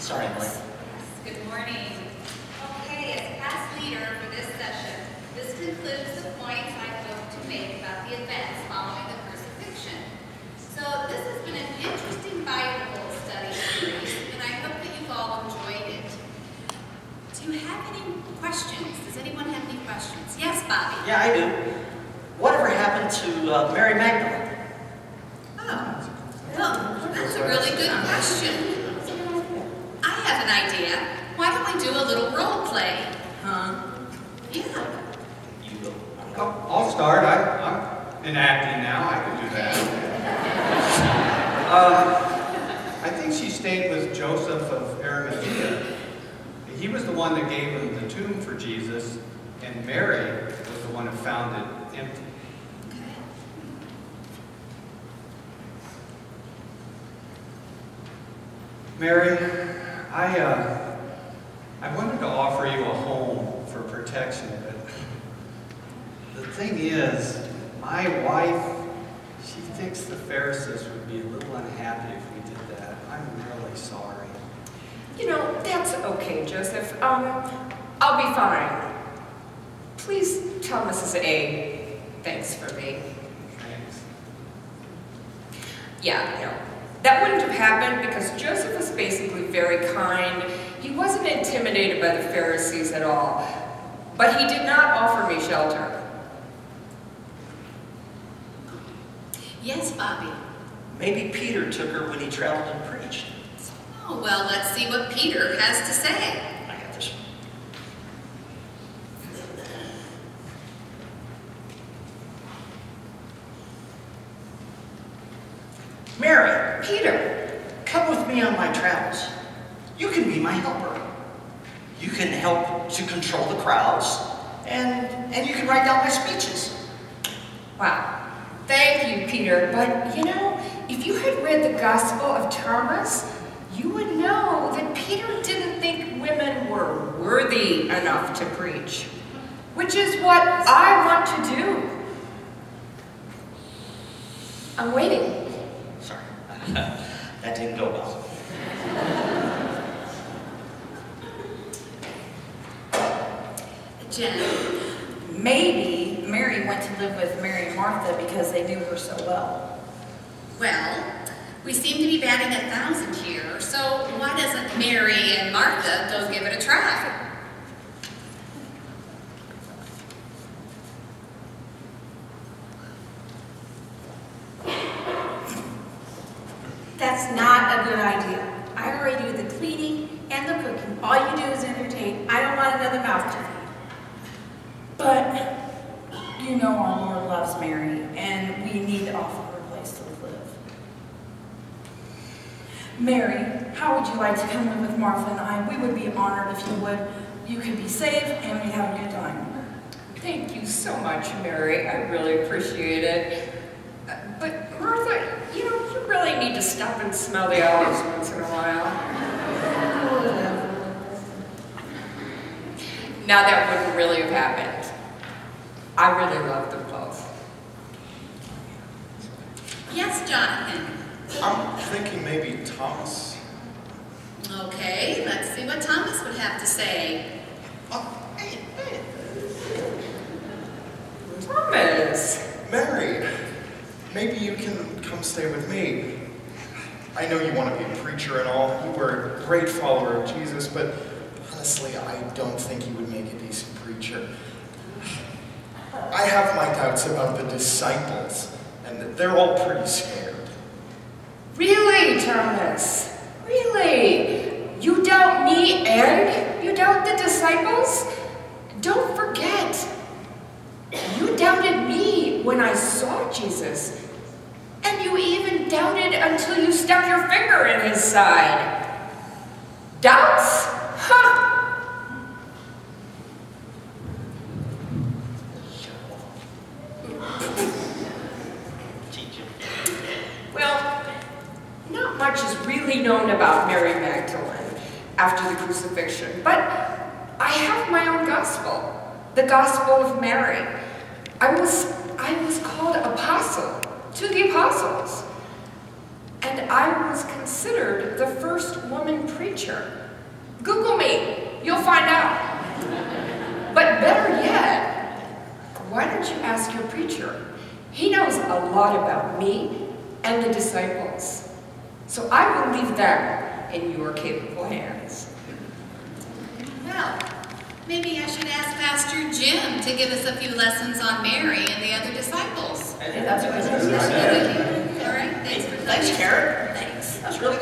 Sorry, Emily. Good morning. Okay, as past leader for this session, this concludes the points I hope to make about the events following the crucifixion. So this has been an interesting Bible study series, and I hope that you've all enjoyed it. Do you have any questions? Does anyone have any questions? Yes, Bobby? Yeah, I do. Whatever happened to Mary Magdalene? Oh, well, that's a really good question. I have an idea. Why don't we do a little role play? Huh? Yeah. You go. I'll start. I'm in acting now. I can do that. I think she stayed with Joseph of Arimathea. He was the one that gave him the tomb for Jesus, and Mary was the one who found it empty. Mary, I wanted to offer you a home for protection, but the thing is, my wife, she thinks the Pharisees would be a little unhappy if we did that. I'm really sorry. You know, that's okay, Joseph. I'll be fine. Please tell Mrs. A thanks for me. Thanks. Yeah, no. That wouldn't have happened because Joseph was basically very kind. He wasn't intimidated by the Pharisees at all. But he did not offer me shelter. Yes, Bobby? Maybe Peter took her when he traveled and preached. Oh, well, let's see what Peter has to say. I got this one. Mary, Peter! come with me on my travels. You can be my helper. You can help to control the crowds, and you can write down my speeches. Wow. Thank you, Peter. But, you know, if you had read the Gospel of Thomas, you would know that Peter didn't think women were worthy enough to preach, which is what I want to do. I'm waiting. Sorry, that didn't go well. Jen. Maybe Mary went to live with Mary and Martha because they knew her so well. Well, we seem to be batting 1,000 here, so why doesn't Mary and Martha go give it a try? That's not a good idea. I already do the cleaning and the cooking. All you do is entertain. I don't want another mouth to feed. But you know our Lord loves Mary, and we need to offer her a place to live. Mary, how would you like to come live with Martha and I? We would be honored if you would. You could be safe, and we'd have a good time. Thank you so much, Mary. I really appreciate it. But Martha, you know, you really need to stop and smell the olives once in a while. Now that wouldn't really have happened. I really love them both. Yes, Jonathan? I'm thinking maybe Thomas. Okay, let's see what Thomas would have to say. Hey. Thomas! Mary, maybe you can come stay with me. I know you want to be a preacher and all. You were a great follower of Jesus, but honestly, I don't think you would make a decent preacher. I have my doubts about the disciples, and they're all pretty scared. Really, Thomas? Really? You doubt me and you doubt the disciples? Don't forget, you doubted me when I saw Jesus. And you even doubted until you stuck your finger in his side. Doubts? Ha! Well, not much is really known about Mary Magdalene after the crucifixion, but I have my own gospel, the Gospel of Mary. I was called apostle to the apostles. And and I was considered the first woman preacher. Google me, you'll find out. But better yet, why don't you ask your preacher? He knows a lot about me and the disciples. So I will leave that in your capable hands. Well, maybe I should ask Pastor Jim to give us a few lessons on Mary and the other disciples. Hey, that's a good idea. All right, thanks for coming. Thanks, Karen. Thanks. That's really